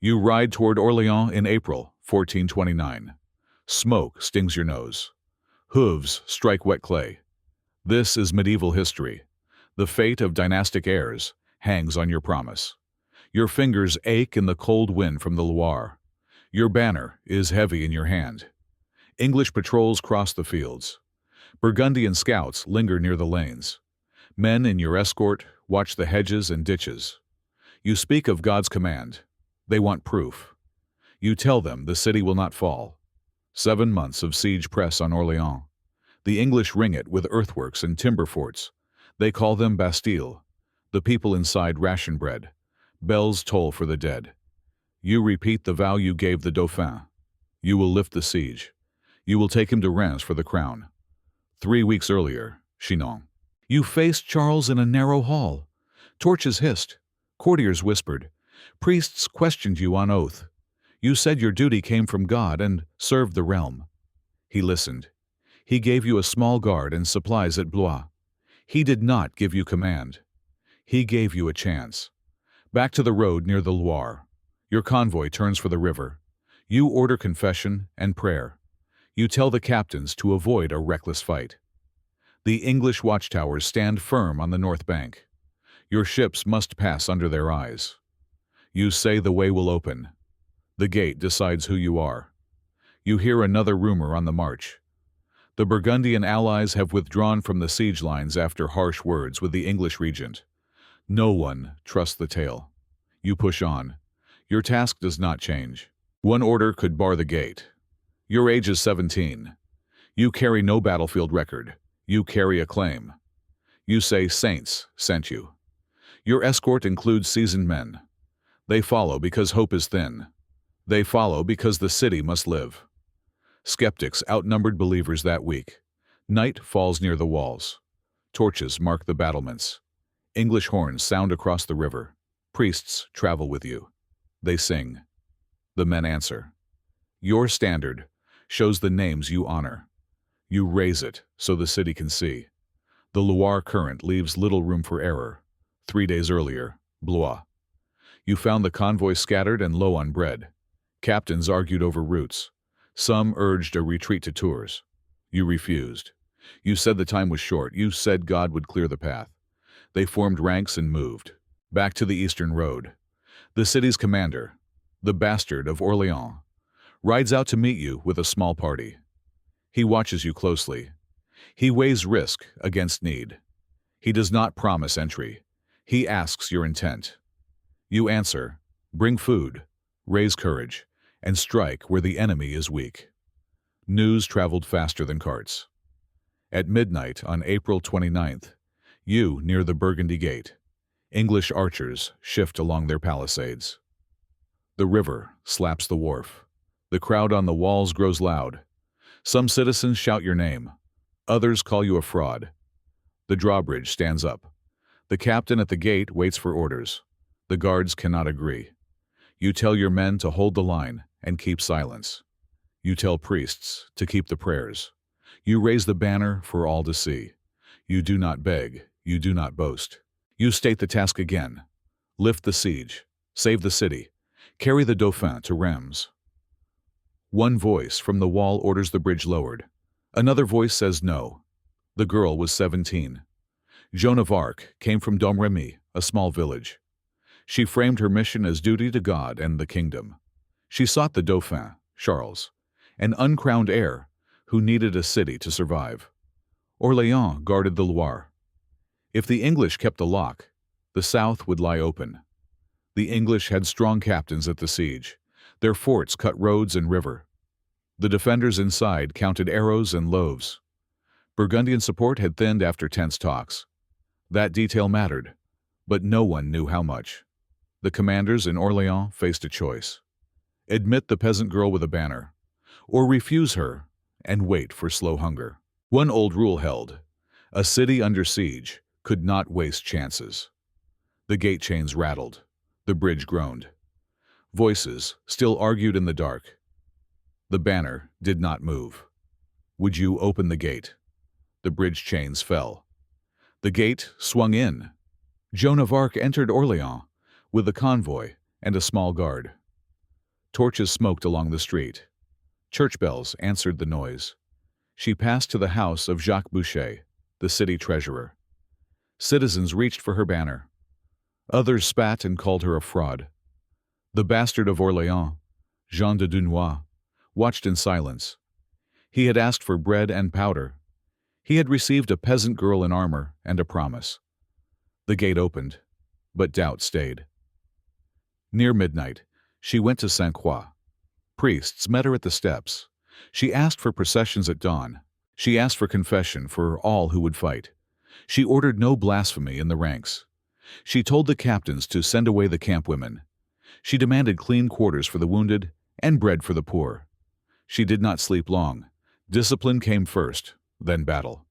You ride toward Orléans in April 1429. Smoke stings your nose. Hooves strike wet clay. This is medieval history. The fate of dynastic heirs hangs on your promise. Your fingers ache in the cold wind from the Loire. Your banner is heavy in your hand. English patrols cross the fields. Burgundian scouts linger near the lanes. Men in your escort watch the hedges and ditches. You speak of God's command. They want proof. You tell them the city will not fall. 7 months of siege press on Orléans. The English ring it with earthworks and timber forts. They call them Bastilles. The people inside ration bread. Bells toll for the dead. You repeat the vow you gave the Dauphin. You will lift the siege. You will take him to Reims for the crown. 3 weeks earlier, Chinon. You faced Charles in a narrow hall. Torches hissed. Courtiers whispered. Priests questioned you on oath. You said your duty came from God and served the realm. He listened. He gave you a small guard and supplies at Blois. He did not give you command. He gave you a chance. Back to the road near the Loire. Your convoy turns for the river. You order confession and prayer. You tell the captains to avoid a reckless fight. The English watchtowers stand firm on the north bank. Your ships must pass under their eyes. You say the way will open. The gate decides who you are. You hear another rumor on the march. The Burgundian allies have withdrawn from the siege lines after harsh words with the English regent. No one trusts the tale. You push on. Your task does not change. One order could bar the gate. Your age is 17. You carry no battlefield record. You carry a claim. You say saints sent you. Your escort includes seasoned men. They follow because hope is thin. They follow because the city must live. Skeptics outnumbered believers that week. Night falls near the walls. Torches mark the battlements. English horns sound across the river. Priests travel with you. They sing. The men answer. Your standard shows the names you honor. You raise it so the city can see. The Loire current leaves little room for error. 3 days earlier, Blois. You found the convoy scattered and low on bread. Captains argued over routes. Some urged a retreat to Tours. You refused. You said the time was short. You said God would clear the path. They formed ranks and moved. Back to the eastern road. The city's commander, the bastard of Orléans, rides out to meet you with a small party. He watches you closely. He weighs risk against need. He does not promise entry. He asks your intent. You answer, bring food, raise courage, and strike where the enemy is weak. News traveled faster than carts. At midnight on April 29th, you near the Burgundy Gate. English archers shift along their palisades. The river slaps the wharf. The crowd on the walls grows loud. Some citizens shout your name. Others call you a fraud. The drawbridge stands up. The captain at the gate waits for orders. The guards cannot agree. You tell your men to hold the line and keep silence. You tell priests to keep the prayers. You raise the banner for all to see. You do not beg. You do not boast. You state the task again. Lift the siege. Save the city. Carry the Dauphin to Reims. One voice from the wall orders the bridge lowered. Another voice says no. The girl was 17. Joan of Arc came from Domremy, a small village. She framed her mission as duty to God and the kingdom. She sought the Dauphin, Charles, an uncrowned heir who needed a city to survive. Orléans guarded the Loire. If the English kept the lock, the south would lie open. The English had strong captains at the siege. Their forts cut roads and river. The defenders inside counted arrows and loaves. Burgundian support had thinned after tense talks. That detail mattered, but no one knew how much. The commanders in Orléans faced a choice. Admit the peasant girl with a banner, or refuse her and wait for slow hunger. One old rule held: a city under siege could not waste chances. The gate chains rattled. The bridge groaned. Voices still argued in the dark. The banner did not move. Would you open the gate? The bridge chains fell. The gate swung in. Joan of Arc entered Orléans with a convoy and a small guard. Torches smoked along the street. Church bells answered the noise. She passed to the house of Jacques Boucher, the city treasurer. Citizens reached for her banner. Others spat and called her a fraud. The bastard of Orléans, Jean de Dunois, watched in silence. He had asked for bread and powder. He had received a peasant girl in armor and a promise. The gate opened, but doubt stayed. Near midnight, she went to Sainte Croix. Priests met her at the steps. She asked for processions at dawn. She asked for confession for all who would fight. She ordered no blasphemy in the ranks. She told the captains to send away the camp women. She demanded clean quarters for the wounded and bread for the poor. She did not sleep long. Discipline came first, then battle.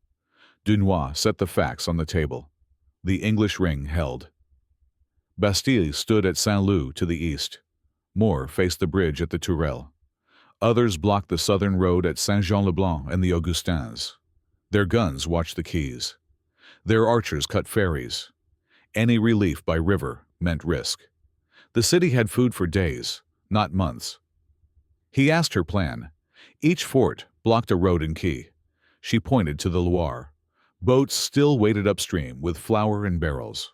Dunois set the facts on the table. The English ring held. Bastille stood at Saint-Lô to the east. More faced the bridge at the Tourelle. Others blocked the southern road at Saint-Jean-le-Blanc and the Augustins. Their guns watched the quays. Their archers cut ferries. Any relief by river meant risk. The city had food for days, not months. He asked her plan. Each fort blocked a road and quay. She pointed to the Loire. Boats still waited upstream with flour and barrels.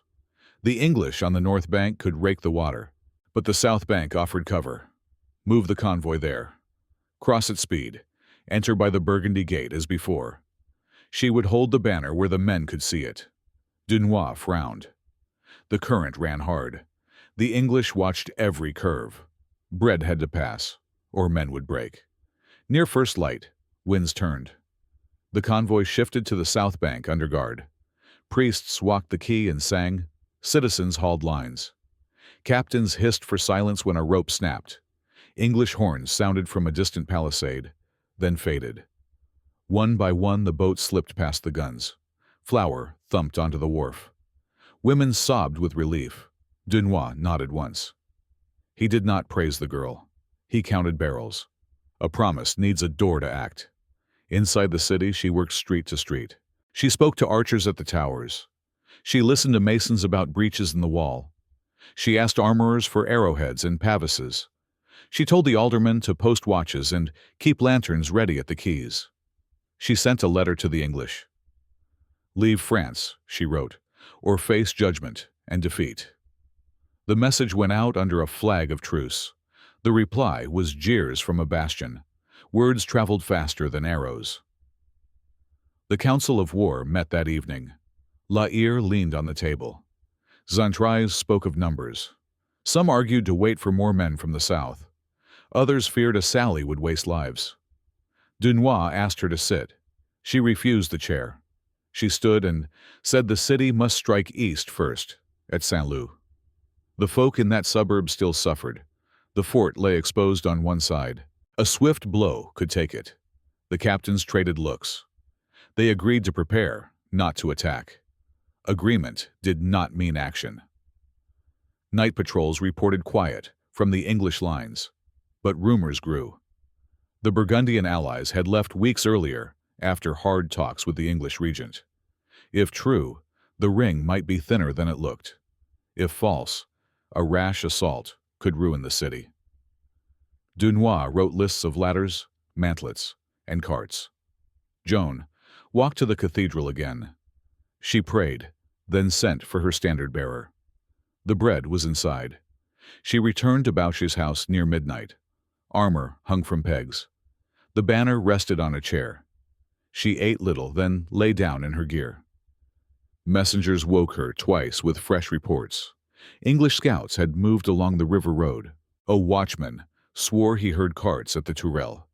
The English on the north bank could rake the water, but the south bank offered cover. Move the convoy there. Cross at speed. Enter by the Burgundy Gate as before. She would hold the banner where the men could see it. Dunois frowned. The current ran hard. The English watched every curve. Bread had to pass, or men would break. Near first light, winds turned. The convoy shifted to the south bank under guard. Priests walked the quay and sang. Citizens hauled lines. Captains hissed for silence when a rope snapped. English horns sounded from a distant palisade, then faded. One by one the boats slipped past the guns. Flour thumped onto the wharf. Women sobbed with relief. Dunois nodded once. He did not praise the girl. He counted barrels. A promise needs a door to act. Inside the city, she worked street to street. She spoke to archers at the towers. She listened to masons about breaches in the wall. She asked armorers for arrowheads and pavises. She told the aldermen to post watches and keep lanterns ready at the quays. She sent a letter to the English. Leave France, she wrote, or face judgment and defeat. The message went out under a flag of truce. The reply was jeers from a bastion. Words traveled faster than arrows. The Council of War met that evening. La Hire leaned on the table. Xaintrailles spoke of numbers. Some argued to wait for more men from the south. Others feared a sally would waste lives. Dunois asked her to sit. She refused the chair. She stood and said the city must strike east first, at Saint-Lô. The folk in that suburb still suffered. The fort lay exposed on one side. A swift blow could take it. The captains traded looks. They agreed to prepare, not to attack. Agreement did not mean action. Night patrols reported quiet from the English lines, but rumors grew. The Burgundian allies had left weeks earlier after hard talks with the English regent. If true, the ring might be thinner than it looked. If false, a rash assault could ruin the city. Dunois wrote lists of ladders, mantlets, and carts. Joan walked to the cathedral again. She prayed, then sent for her standard-bearer. The bread was inside. She returned to Boucher's house near midnight. Armor hung from pegs. The banner rested on a chair. She ate little, then lay down in her gear. Messengers woke her twice with fresh reports. English scouts had moved along the river road. A watchman swore he heard carts at the Tourelle.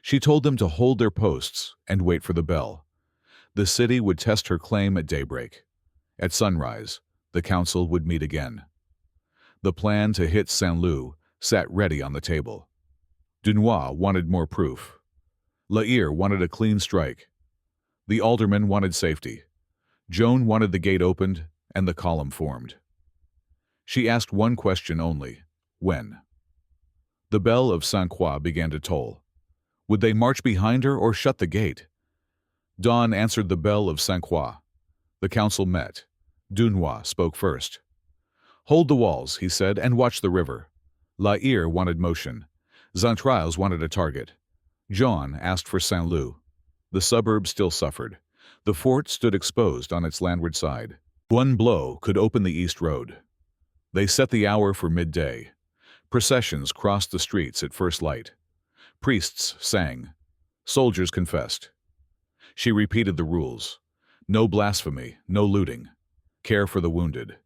She told them to hold their posts and wait for the bell. The city would test her claim at daybreak. At sunrise, the council would meet again. The plan to hit Saint-Lô sat ready on the table. Dunois wanted more proof. La Hire wanted a clean strike. The aldermen wanted safety. Joan wanted the gate opened and the column formed. She asked one question only: when? The bell of Sainte Croix began to toll. Would they march behind her or shut the gate? Dawn answered the bell of Sainte Croix. The council met. Dunois spoke first. Hold the walls, he said, and watch the river. La Hire wanted motion. Xaintrailles wanted a target. Joan asked for Saint-Lô. The suburb still suffered. The fort stood exposed on its landward side. One blow could open the east road. They set the hour for midday. Processions crossed the streets at first light. Priests sang. Soldiers confessed. She repeated the rules. No blasphemy, no looting. Care for the wounded.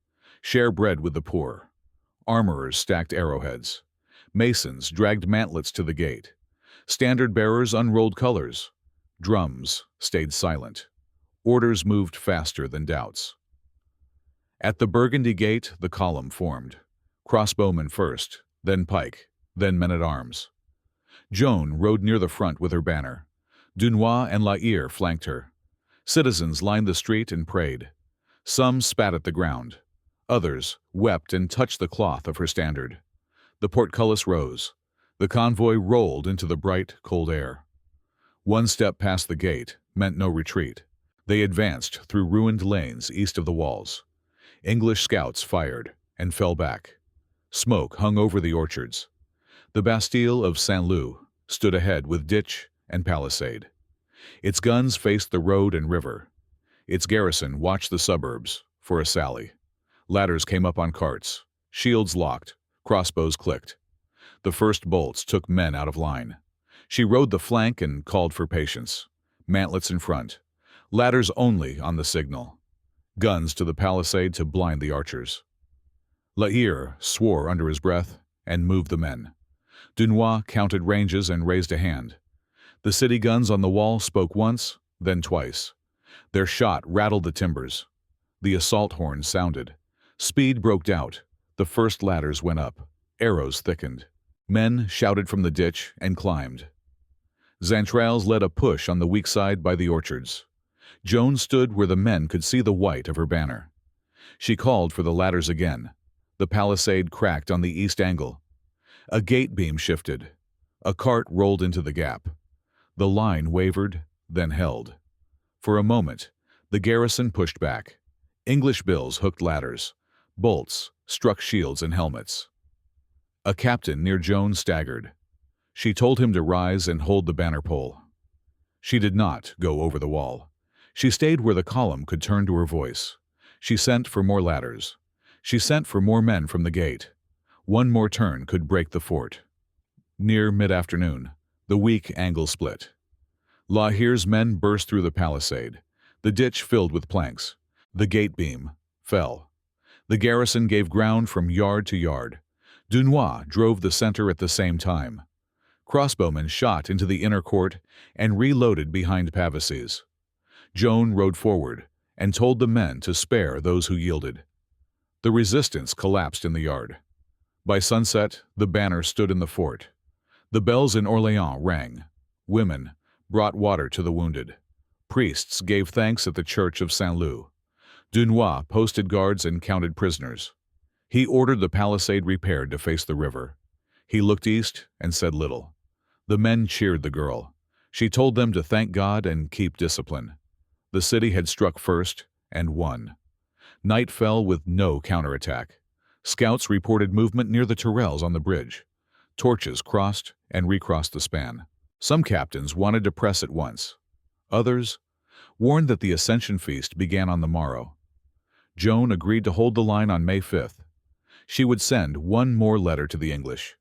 Share bread with the poor. Armorers stacked arrowheads. Masons dragged mantlets to the gate. Standard-bearers unrolled colors. Drums stayed silent. Orders moved faster than doubts. At the Burgundy Gate, the column formed. Crossbowmen first, then pike, then men-at-arms. Joan rode near the front with her banner. Dunois and La Hire flanked her. Citizens lined the street and prayed. Some spat at the ground. Others wept and touched the cloth of her standard. The portcullis rose. The convoy rolled into the bright, cold air. One step past the gate meant no retreat. They advanced through ruined lanes east of the walls. English scouts fired and fell back. Smoke hung over the orchards. The Bastille of Saint-Lô stood ahead with ditch and palisade. Its guns faced the road and river. Its garrison watched the suburbs for a sally. Ladders came up on carts. Shields locked. Crossbows clicked. The first bolts took men out of line. She rode the flank and called for patience. Mantlets in front. Ladders only on the signal. Guns to the palisade to blind the archers. La Hire swore under his breath and moved the men. Dunois counted ranges and raised a hand. The city guns on the wall spoke once, then twice. Their shot rattled the timbers. The assault horn sounded. Speed broke out. The first ladders went up. Arrows thickened. Men shouted from the ditch and climbed. Xaintrailles led a push on the weak side by the orchards. Joan stood where the men could see the white of her banner. She called for the ladders again. The palisade cracked on the east angle. A gate beam shifted. A cart rolled into the gap. The line wavered, then held. For a moment, the garrison pushed back. English bills hooked ladders. Bolts struck shields and helmets. A captain near Joan staggered. She told him to rise and hold the banner pole. She did not go over the wall. She stayed where the column could turn to her voice. She sent for more ladders. She sent for more men from the gate. One more turn could break the fort. Near mid-afternoon, the weak angle split. La Hire's men burst through the palisade. The ditch filled with planks. The gate beam fell. The garrison gave ground from yard to yard. Dunois drove the center at the same time. Crossbowmen shot into the inner court and reloaded behind pavises. Joan rode forward and told the men to spare those who yielded. The resistance collapsed in the yard. By sunset, the banner stood in the fort. The bells in Orléans rang. Women brought water to the wounded. Priests gave thanks at the church of Saint-Lô. Dunois posted guards and counted prisoners. He ordered the palisade repaired to face the river. He looked east and said little. The men cheered the girl. She told them to thank God and keep discipline. The city had struck first and won. Night fell with no counterattack. Scouts reported movement near the Tourelles on the bridge. Torches crossed and recrossed the span. Some captains wanted to press at once. Others warned that the Ascension Feast began on the morrow. Joan agreed to hold the line on May 5th. She would send one more letter to the English.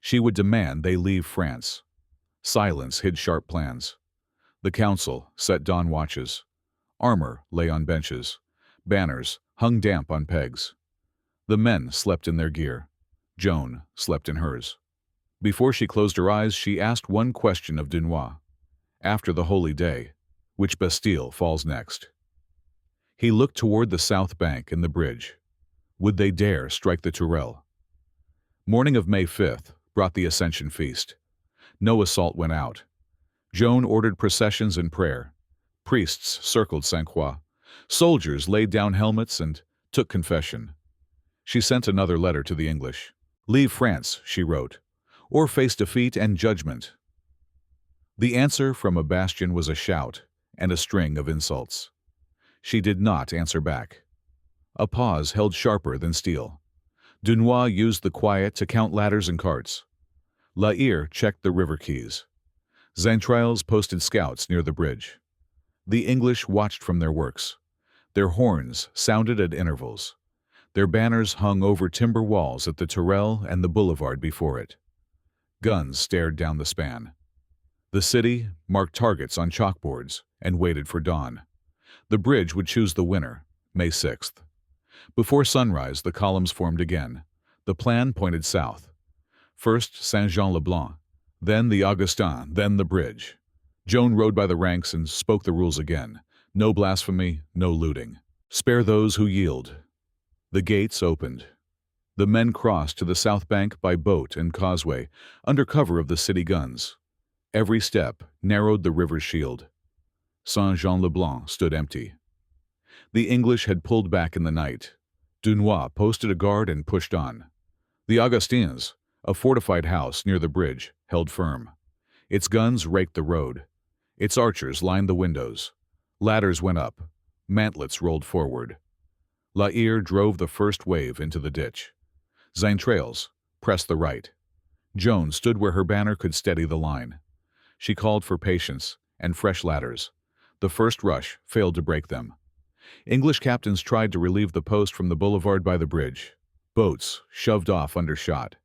She would demand they leave France. Silence hid sharp plans. The council set dawn watches. Armor lay on benches. Banners hung damp on pegs. The men slept in their gear. Joan slept in hers. Before she closed her eyes, she asked one question of Dunois. After the holy day, which Bastille falls next? He looked toward the south bank and the bridge. Would they dare strike the Tourelles? Morning of May 5th brought the Ascension Feast. No assault went out. Joan ordered processions and prayer. Priests circled Sainte-Croix. Soldiers laid down helmets and took confession. She sent another letter to the English. Leave France, she wrote, or face defeat and judgment. The answer from a bastion was a shout and a string of insults. She did not answer back. A pause held sharper than steel. Dunois used the quiet to count ladders and carts. La Hire checked the river quays. Xaintrailles posted scouts near the bridge. The English watched from their works. Their horns sounded at intervals. Their banners hung over timber walls at the Tourelle and the boulevard before it. Guns stared down the span. The city marked targets on chalkboards and waited for dawn. The bridge would choose the winner, May 6th. Before sunrise, the columns formed again. The plan pointed south. First Saint-Jean-le-Blanc, then the Augustin, then the bridge. Joan rode by the ranks and spoke the rules again. No blasphemy, no looting. Spare those who yield. The gates opened. The men crossed to the south bank by boat and causeway, under cover of the city guns. Every step narrowed the river's shield. Saint-Jean-le-Blanc stood empty. The English had pulled back in the night. Dunois posted a guard and pushed on. The Augustins, a fortified house near the bridge, held firm. Its guns raked the road. Its archers lined the windows. Ladders went up. Mantlets rolled forward. La Hire drove the first wave into the ditch. Xaintrailles pressed the right. Joan stood where her banner could steady the line. She called for patience and fresh ladders. The first rush failed to break them. English captains tried to relieve the post from the boulevard by the bridge. Boats shoved off under shot.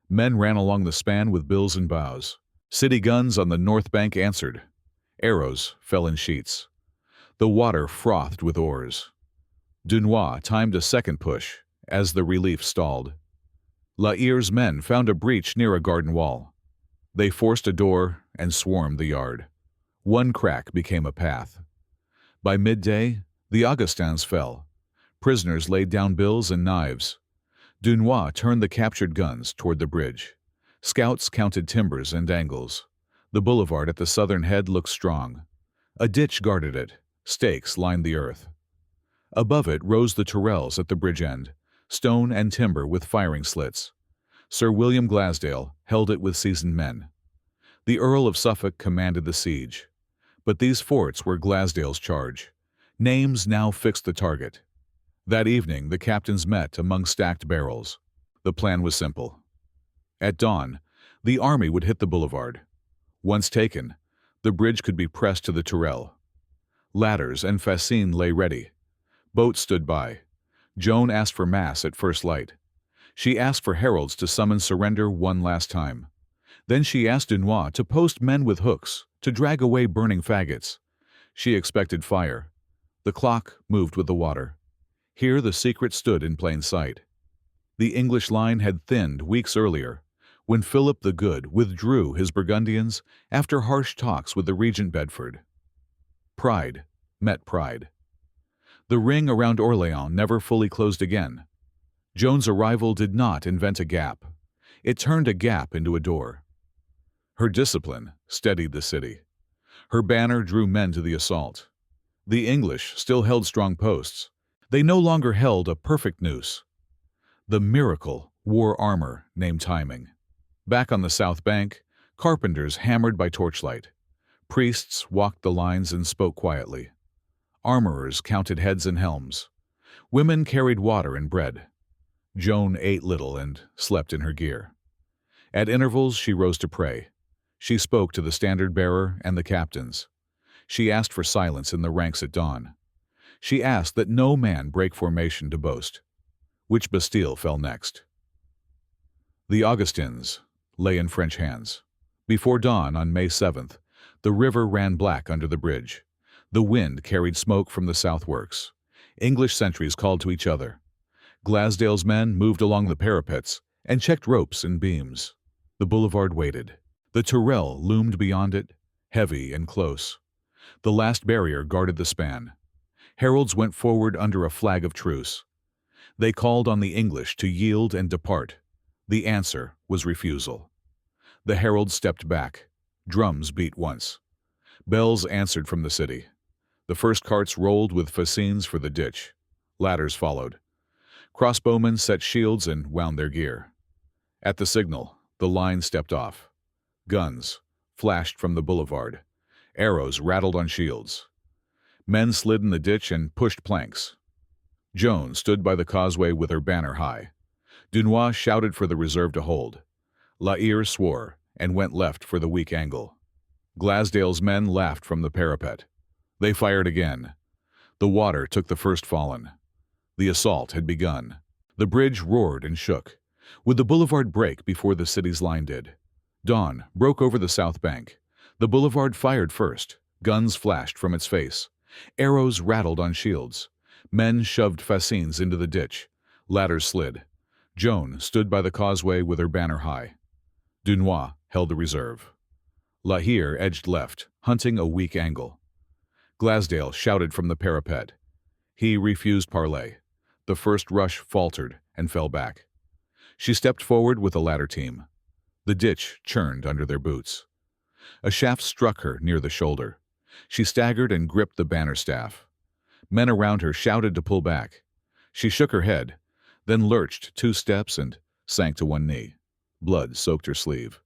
Men ran along the span with bills and bows. City guns on the north bank answered. Arrows fell in sheets. The water frothed with oars. Dunois timed a second push as the relief stalled. La Hire's men found a breach near a garden wall. They forced a door and swarmed the yard. One crack became a path. By midday, the Augustins fell. Prisoners laid down bills and knives. Dunois turned the captured guns toward the bridge. Scouts counted timbers and angles. The boulevard at the southern head looked strong. A ditch guarded it. Stakes lined the earth. Above it rose the Tourelles at the bridge end, stone and timber with firing slits. Sir William Glasdale held it with seasoned men. The Earl of Suffolk commanded the siege. But these forts were Glasdale's charge. Names now fixed the target. That evening, the captains met among stacked barrels. The plan was simple. At dawn, the army would hit the boulevard. Once taken, the bridge could be pressed to the Tourelle. Ladders and fascines lay ready. Boats stood by. Joan asked for mass at first light. She asked for heralds to summon surrender one last time. Then she asked Dunois to post men with hooks, to drag away burning faggots. She expected fire. The clock moved with the water. Here the secret stood in plain sight. The English line had thinned weeks earlier, when Philip the Good withdrew his Burgundians after harsh talks with the Regent Bedford. Pride met pride. The ring around Orléans never fully closed again. Joan's arrival did not invent a gap. It turned a gap into a door. Her discipline steadied the city. Her banner drew men to the assault. The English still held strong posts. They no longer held a perfect noose. The miracle wore armor named timing. Back on the south bank, carpenters hammered by torchlight. Priests walked the lines and spoke quietly. Armorers counted heads and helms. Women carried water and bread. Joan ate little and slept in her gear. At intervals, she rose to pray. She spoke to the standard-bearer and the captains. She asked for silence in the ranks at dawn. She asked that no man break formation to boast. Which Bastille fell next? The Augustins lay in French hands. Before dawn on May 7th, the river ran black under the bridge. The wind carried smoke from the southworks. English sentries called to each other. Glasdale's men moved along the parapets and checked ropes and beams. The boulevard waited. The Tourelle loomed beyond it, heavy and close. The last barrier guarded the span. Heralds went forward under a flag of truce. They called on the English to yield and depart. The answer was refusal. The heralds stepped back. Drums beat once. Bells answered from the city. The first carts rolled with fascines for the ditch. Ladders followed. Crossbowmen set shields and wound their gear. At the signal, the line stepped off. Guns flashed from the boulevard. Arrows rattled on shields. Men slid in the ditch and pushed planks. Joan stood by the causeway with her banner high. Dunois shouted for the reserve to hold. La Hire swore and went left for the weak angle. Glasdale's men laughed from the parapet. They fired again. The water took the first fallen. The assault had begun. The bridge roared and shook. Would the boulevard break before the city's line did? Dawn broke over the south bank. The boulevard fired first. Guns flashed from its face. Arrows rattled on shields. Men shoved fascines into the ditch. Ladders slid. Joan stood by the causeway with her banner high. Dunois held the reserve. La Hire edged left, hunting a weak angle. Glasdale shouted from the parapet. He refused parley. The first rush faltered and fell back. She stepped forward with a ladder team. The ditch churned under their boots. A shaft struck her near the shoulder. She staggered and gripped the banner staff. Men around her shouted to pull back. She shook her head, then lurched 2 steps and sank to one knee. Blood soaked her sleeve.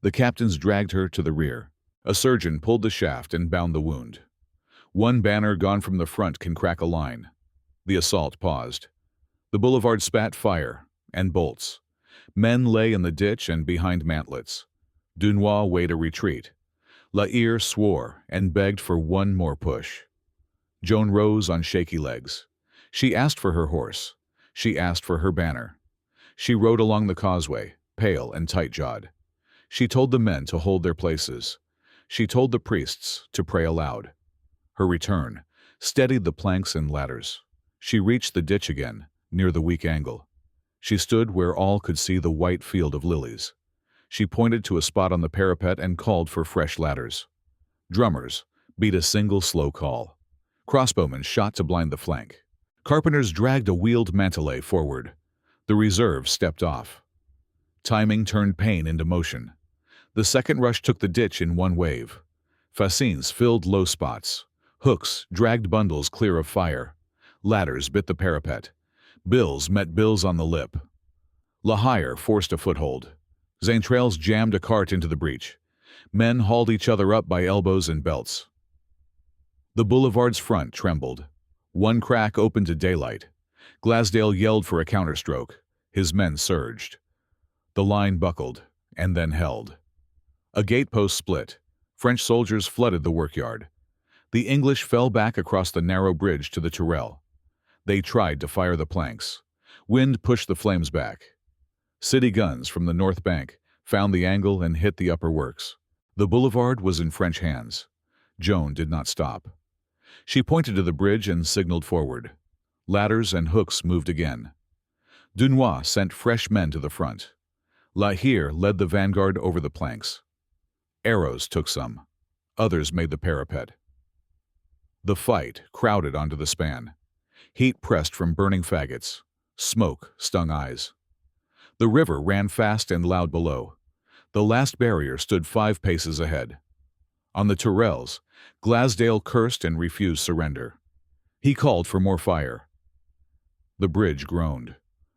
The captains dragged her to the rear. A surgeon pulled the shaft and bound the wound. One banner gone from the front can crack a line. The assault paused. The boulevard spat fire and bolts. Men lay in the ditch and behind mantlets. Dunois weighed a retreat. La Hire swore and begged for one more push. Joan rose on shaky legs. She asked for her horse. She asked for her banner. She rode along the causeway, pale and tight-jawed. She told the men to hold their places. She told the priests to pray aloud. Her return steadied the planks and ladders. She reached the ditch again, near the weak angle. She stood where all could see the white field of lilies. She pointed to a spot on the parapet and called for fresh ladders. Drummers beat a single slow call. Crossbowmen shot to blind the flank. Carpenters dragged a wheeled mantelet forward. The reserve stepped off. Timing turned pain into motion. The second rush took the ditch in one wave. Fascines filled low spots. Hooks dragged bundles clear of fire. Ladders bit the parapet. Bills met bills on the lip. La Hire forced a foothold. Zaintrails jammed a cart into the breach. Men hauled each other up by elbows and belts. The boulevard's front trembled. One crack opened to daylight. Glasdale yelled for a counterstroke. His men surged. The line buckled, and then held. A gatepost split. French soldiers flooded the workyard. The English fell back across the narrow bridge to the Tourelle. They tried to fire the planks. Wind pushed the flames back. City guns from the north bank found the angle and hit the upper works. The boulevard was in French hands. Joan did not stop. She pointed to the bridge and signaled forward. Ladders and hooks moved again. Dunois sent fresh men to the front. La Hire led the vanguard over the planks. Arrows took some. Others made the parapet. The fight crowded onto the span. Heat pressed from burning faggots. Smoke stung eyes. The river ran fast and loud below. The last barrier stood 5 paces ahead. On the Tourelles, Glasdale cursed and refused surrender. He called for more fire. The bridge groaned.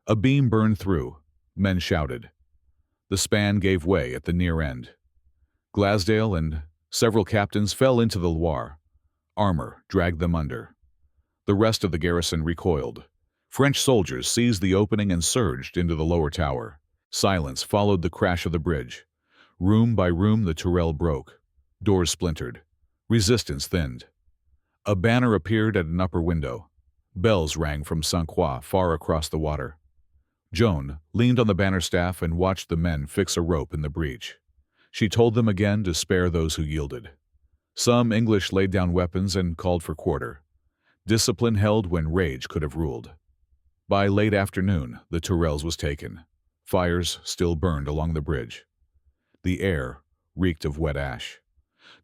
A beam burned through. Men shouted. The span gave way at the near end. Glasdale and several captains fell into the Loire. Armor dragged them under. The rest of the garrison recoiled. French soldiers seized the opening and surged into the lower tower. Silence followed the crash of the bridge. Room by room the Tourelle broke. Doors splintered. Resistance thinned. A banner appeared at an upper window. Bells rang from Saint-Croix far across the water. Joan leaned on the banner staff and watched the men fix a rope in the breach. She told them again to spare those who yielded. Some English laid down weapons and called for quarter. Discipline held when rage could have ruled. By late afternoon, the Tourelles was taken. Fires still burned along the bridge. The air reeked of wet ash.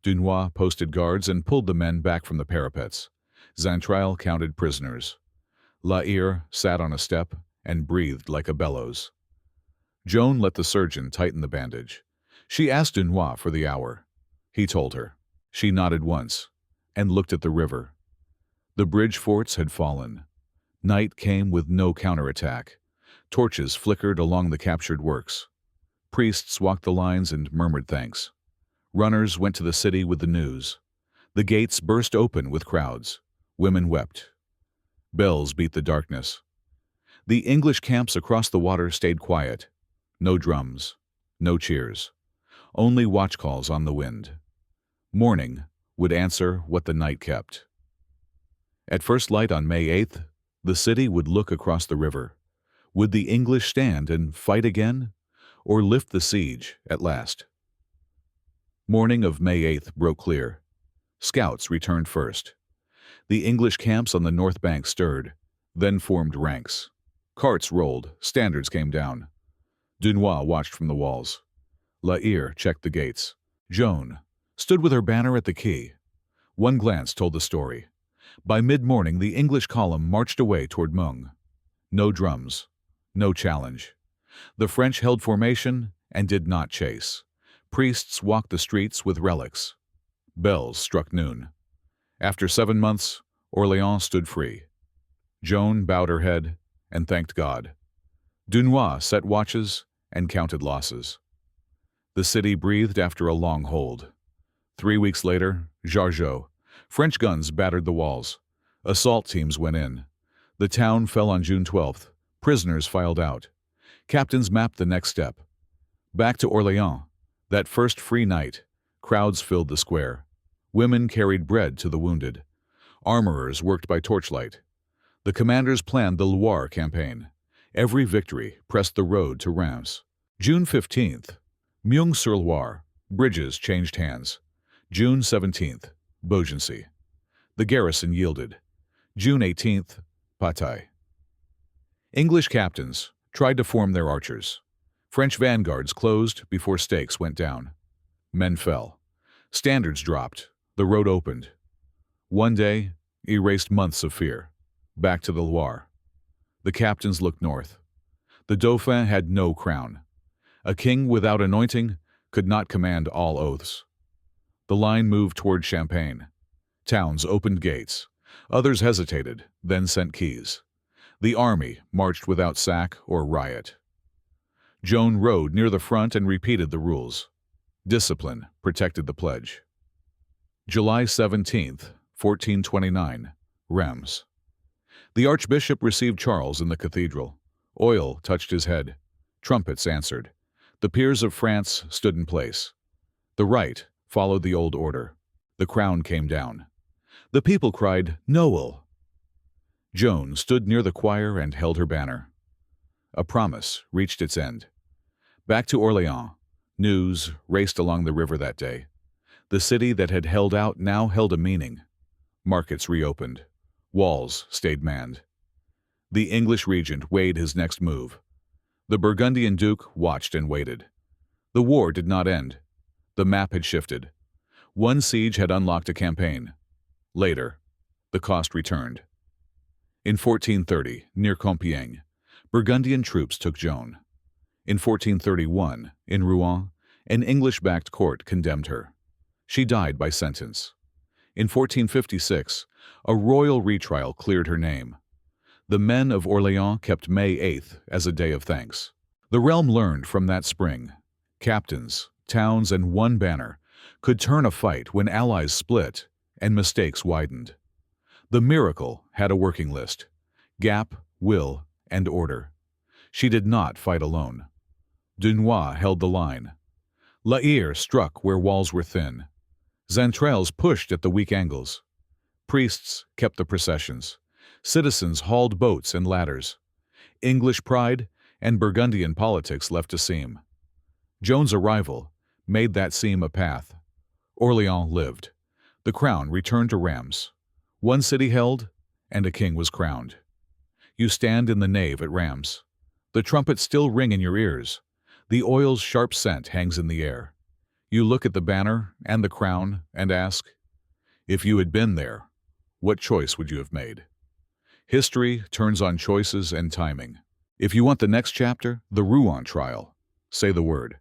Dunois posted guards and pulled the men back from the parapets. Zaintrail counted prisoners. La Hire sat on a step and breathed like a bellows. Joan let the surgeon tighten the bandage. She asked Dunois for the hour. He told her. She nodded once and looked at the river. The bridge forts had fallen. Night came with no counterattack. Torches flickered along the captured works. Priests walked the lines and murmured thanks. Runners went to the city with the news. The gates burst open with crowds. Women wept. Bells beat the darkness. The English camps across the water stayed quiet. No drums, no cheers, only watch calls on the wind. Morning would answer what the night kept. At first light on May 8th, the city would look across the river. Would the English stand and fight again, or lift the siege at last? Morning of May 8th broke clear. Scouts returned first. The English camps on the north bank stirred, then formed ranks. Carts rolled, standards came down. Dunois watched from the walls. La Hire checked the gates. Joan stood with her banner at the quay. One glance told the story. By mid-morning, the English column marched away toward Meung. No drums, no challenge. The French held formation and did not chase. Priests walked the streets with relics. Bells struck noon. After 7 months, Orléans stood free. Joan bowed her head and thanked God. Dunois set watches and counted losses. The city breathed after a long hold. 3 weeks later, Jargeau. French guns battered the walls. Assault teams went in. The town fell on June 12th. Prisoners filed out. Captains mapped the next step. Back to Orléans. That first free night, crowds filled the square. Women carried bread to the wounded. Armorers worked by torchlight. The commanders planned the Loire campaign. Every victory pressed the road to Reims. June 15th, Meung-sur-Loire. Bridges changed hands. June 17th, Beaugency. The garrison yielded. June 18th, Patay. English captains tried to form their archers. French vanguards closed before stakes went down. Men fell. Standards dropped. The road opened. One day erased months of fear. Back to the Loire. The captains looked north. The Dauphin had no crown. A king without anointing could not command all oaths. The line moved toward Champagne. Towns opened gates. Others hesitated, then sent keys. The army marched without sack or riot. Joan rode near the front and repeated the rules. Discipline protected the pledge. July 17th, 1429, Reims. The archbishop received Charles in the cathedral. Oil touched his head. Trumpets answered. The peers of France stood in place. The right followed the old order. The crown came down. The people cried, "Noel!" Joan stood near the choir and held her banner. A promise reached its end. Back to Orléans, news raced along the river that day. The city that had held out now held a meaning. Markets reopened. Walls stayed manned. The English regent weighed his next move. The Burgundian duke watched and waited. The war did not end. The map had shifted. One siege had unlocked a campaign. Later, the cost returned. In 1430, near Compiègne, Burgundian troops took Joan. In 1431, in Rouen, an English-backed court condemned her. She died by sentence. In 1456, a royal retrial cleared her name. The men of Orléans kept May 8th as a day of thanks. The realm learned from that spring. Captains, towns, and one banner could turn a fight when allies split and mistakes widened. The miracle had a working list: gap, will, and order. She did not fight alone. Dunois held the line. La Hire struck where walls were thin. Xaintrailles pushed at the weak angles. Priests kept the processions. Citizens hauled boats and ladders. English pride and Burgundian politics left a seam. Joan's arrival made that seam a path. Orléans lived. The crown returned to Reims. One city held, and a king was crowned. You stand in the nave at Reims. The trumpets still ring in your ears. The oil's sharp scent hangs in the air. You look at the banner and the crown and ask, if you had been there, what choice would you have made? History turns on choices and timing. If you want the next chapter, the Rouen trial, say the word.